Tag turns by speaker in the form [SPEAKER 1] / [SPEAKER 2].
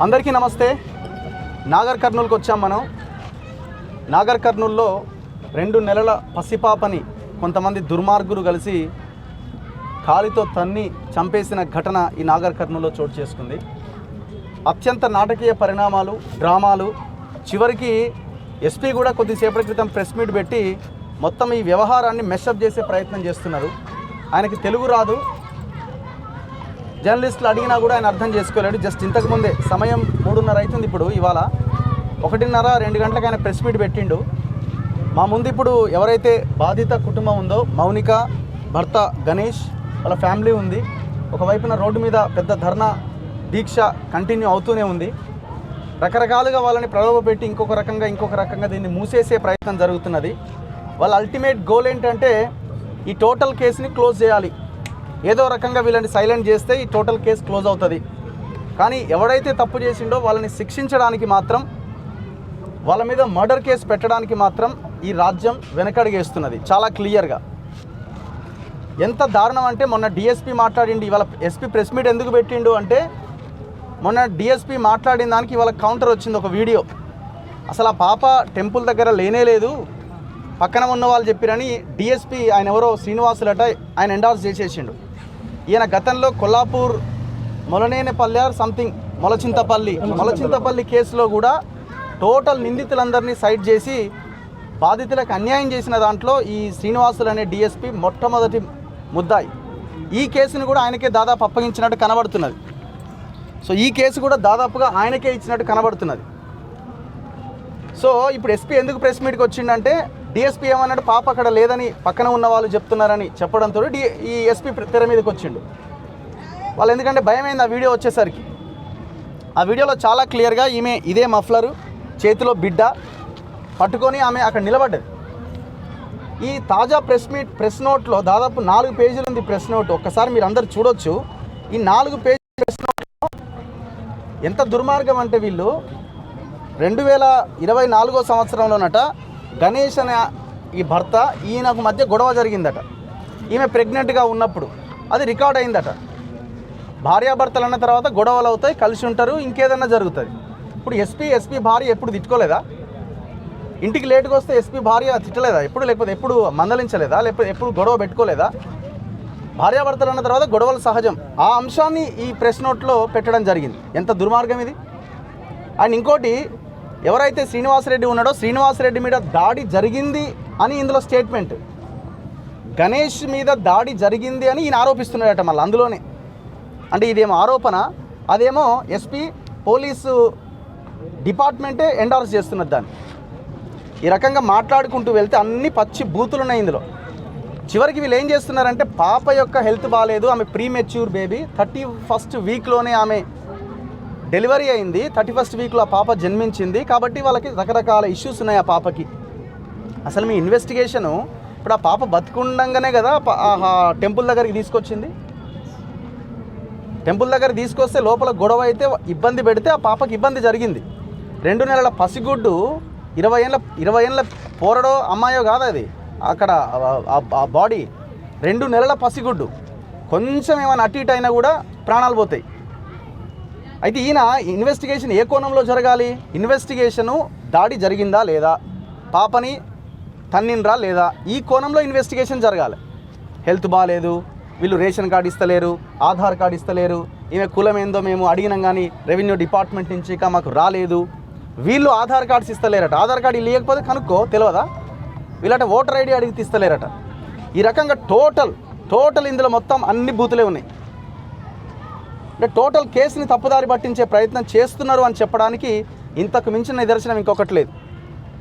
[SPEAKER 1] అందరికీ నమస్తే. నాగర్ కర్నూలుకి వచ్చాం మనం. నాగర్ కర్నూలులో 2 నెలల పసిపాపని కొంతమంది దుర్మార్గులు కలిసి కాలితో తన్ని చంపేసిన ఘటన ఈ నాగర్ కర్నూలులో చోటు చేసుకుంది. అత్యంత నాటకీయ పరిణామాలు, డ్రామాలు. చివరికి ఎస్పీ కూడా కొద్దిసేపటి క్రితం ప్రెస్ మీట్ పెట్టి మొత్తం ఈ వ్యవహారాన్ని మెషప్ చేసే ప్రయత్నం చేస్తున్నారు. ఆయనకి తెలుగు రాదు, జర్నలిస్టులు అడిగినా కూడా ఆయన అర్థం చేసుకోలేడు. జస్ట్ ఇంతకుముందే సమయం 3:30 అవుతుంది. ఇప్పుడు ఇవాళ 1:30-2 గంటలకు ఆయన ప్రెస్ మీట్ పెట్టిండు. మా ముందు ఇప్పుడు ఎవరైతే బాధిత కుటుంబం ఉందో, మౌనిక, భర్త గణేష్, వాళ్ళ ఫ్యామిలీ ఉంది. ఒకవైపున రోడ్డు మీద పెద్ద ధర్నా దీక్ష కంటిన్యూ అవుతూనే ఉంది. రకరకాలుగా వాళ్ళని ప్రలోభపెట్టి ఇంకొక రకంగా దీన్ని మూసేసే ప్రయత్నం జరుగుతున్నది. వాళ్ళ అల్టిమేట్ గోల్ ఏంటంటే ఈ టోటల్ కేసుని క్లోజ్ చేయాలి. ఏదో రకంగా వీళ్ళని సైలెంట్ చేస్తే ఈ టోటల్ కేసు క్లోజ్ అవుతుంది. కానీ ఎవడైతే తప్పు చేసిండో వాళ్ళని శిక్షించడానికి మాత్రం, వాళ్ళ మీద మర్డర్ కేసు పెట్టడానికి మాత్రం ఈ రాజ్యం వెనకడుగేస్తున్నది చాలా క్లియర్గా. ఎంత దారుణం అంటే మొన్న డిఎస్పీ మాట్లాడిండు, ఇవాళ ఎస్పీ ప్రెస్ మీట్ ఎందుకు పెట్టిండు అంటే మొన్న డిఎస్పీ మాట్లాడిన దానికి ఇవాళ కౌంటర్ వచ్చింది, ఒక వీడియో. అసలు ఆ పాప టెంపుల్ దగ్గర లేనే లేదు, పక్కన ఉన్న వాళ్ళు చెప్పిరని డిఎస్పీ ఆయన ఎవరో శ్రీనివాసులట ఆయన ఎండార్స్ చేసేసిండు. ఈయన గతంలో కొల్లాపూర్ మొలనేనపల్లి సంథింగ్ మొలచింతపల్లి కేసులో కూడా టోటల్ నిందితులందరినీ సైడ్ చేసి బాధితులకు అన్యాయం చేసిన దాంట్లో ఈ శ్రీనివాసులు అనే డిఎస్పీ మొట్టమొదటి ముద్దాయి. ఈ కేసును కూడా ఆయనకే దాదాపు అప్పగించినట్టు కనబడుతున్నది. సో ఈ కేసు కూడా దాదాపుగా ఆయనకే ఇచ్చినట్టు కనబడుతున్నది. సో ఇప్పుడు ఎస్పీ ఎందుకు ప్రెస్ మీట్కి వచ్చిండంటే డిఎస్పీ ఏమన్నాడు, పాప అక్కడ లేదని పక్కన ఉన్న వాళ్ళు చెప్తున్నారని చెప్పడంతో ఈ ఎస్పీ తెర మీదకి వచ్చిండు. వాళ్ళు ఎందుకంటే భయమైంది ఆ వీడియో వచ్చేసరికి. ఆ వీడియోలో చాలా క్లియర్గా ఈమె ఇదే మఫ్లరు, చేతిలో బిడ్డ పట్టుకొని ఆమె అక్కడ నిలబడ్డది. ఈ తాజా ప్రెస్ నోట్లో దాదాపు 4 పేజీలు ఉంది ప్రెస్ నోట్. ఒక్కసారి మీరు అందరు చూడొచ్చు. ఈ 4 పేజీల ప్రెస్ నోట్లో ఎంత దుర్మార్గం అంటే వీళ్ళు 2024 సంవత్సరంలోనట గణేష్ అనే ఈ భర్త ఈయనకు మధ్య గొడవ జరిగిందట. ఈమె ప్రెగ్నెంట్గా ఉన్నప్పుడు అది రికార్డ్ అయిందట. భార్యాభర్తలు అన్న తర్వాత గొడవలు అవుతాయి, కలిసి ఉంటారు, ఇంకేదన్నా జరుగుతుంది. ఇప్పుడు ఎస్పీ భార్య ఎప్పుడు తిట్టుకోలేదా? ఇంటికి లేటుగా వస్తే ఎస్పీ భార్య తిట్టలేదా ఎప్పుడు? లేకపోతే ఎప్పుడు మందలించలేదా? లేకపోతే ఎప్పుడు గొడవ పెట్టుకోలేదా? భార్యాభర్తలు అన్న తర్వాత గొడవలు సహజం. ఆ అంశాన్ని ఈ ప్రెస్ నోట్లో పెట్టడం జరిగింది. ఎంత దుర్మార్గం ఇది! అండ్ ఇంకోటి, ఎవరైతే శ్రీనివాసరెడ్డి ఉన్నాడో శ్రీనివాసరెడ్డి మీద దాడి జరిగింది అని ఇందులో స్టేట్మెంట్, గణేష్ మీద దాడి జరిగింది అని ఈయన ఆరోపిస్తున్నాడట. మళ్ళీ అందులోనే అంటే ఇదేమో ఆరోపణ, అదేమో ఎస్పీ పోలీసు డిపార్ట్మెంటే ఎండార్స్ చేస్తున్నది దాన్ని. ఈ రకంగా మాట్లాడుకుంటూ వెళ్తే అన్ని పచ్చి బూతులు ఉన్నాయి ఇందులో. చివరికి వీళ్ళు ఏం చేస్తున్నారంటే పాప యొక్క హెల్త్ బాగాలేదు, ఆమె ప్రీమెచ్యూర్ బేబీ, 31st వీక్లోనే ఆమె డెలివరీ అయింది, 31st వీక్లో ఆ పాప జన్మించింది. కాబట్టి వాళ్ళకి రకరకాల ఇష్యూస్ ఉన్నాయి ఆ పాపకి. అసలు మీ ఇన్వెస్టిగేషను ఇప్పుడు ఆ పాప బతికుండంగానే కదా టెంపుల్ దగ్గరికి తీసుకొచ్చింది. టెంపుల్ దగ్గర తీసుకొస్తే లోపల గొడవ అయితే ఇబ్బంది పెడితే ఆ పాపకి ఇబ్బంది జరిగింది. 2 నెలల పసిగుడ్డు, 20 ఏళ్ళ పోరడో అమ్మాయో కాదు అది, అక్కడ ఆ బాడీ 2 నెలల పసిగుడ్డు. కొంచెం ఏమైనా అటు ఇటు అయినా కూడా ప్రాణాలు పోతాయి. అయితే ఈయన ఇన్వెస్టిగేషన్ ఏ కోణంలో జరగాలి? ఇన్వెస్టిగేషను దాడి జరిగిందా లేదా, పాపని తన్నిండ్రా లేదా, ఈ కోణంలో ఇన్వెస్టిగేషన్ జరగాలి. హెల్త్ బాగాలేదు, వీళ్ళు రేషన్ కార్డు ఇస్తలేరు, ఆధార్ కార్డు ఇస్తలేరు, ఈమె కులం ఏందో మేము అడిగినాం కానీ రెవెన్యూ డిపార్ట్మెంట్ నుంచి ఇక మాకు రాలేదు, వీళ్ళు ఆధార్ కార్డ్స్ ఇస్తలేరట. ఆధార్ కార్డు ఇవ్వకపోతే కనుక్కో తెలియదా? వీళ్ళట ఓటర్ ఐడి అడిగితే ఇస్తలేరట. ఈ రకంగా టోటల్ ఇందులో మొత్తం అన్ని బూతులే ఉన్నాయి. అంటే టోటల్ కేసుని తప్పుదారి పట్టించే ప్రయత్నం చేస్తున్నారు అని చెప్పడానికి ఇంతకు మించిన నిదర్శనం ఇంకొకటి లేదు.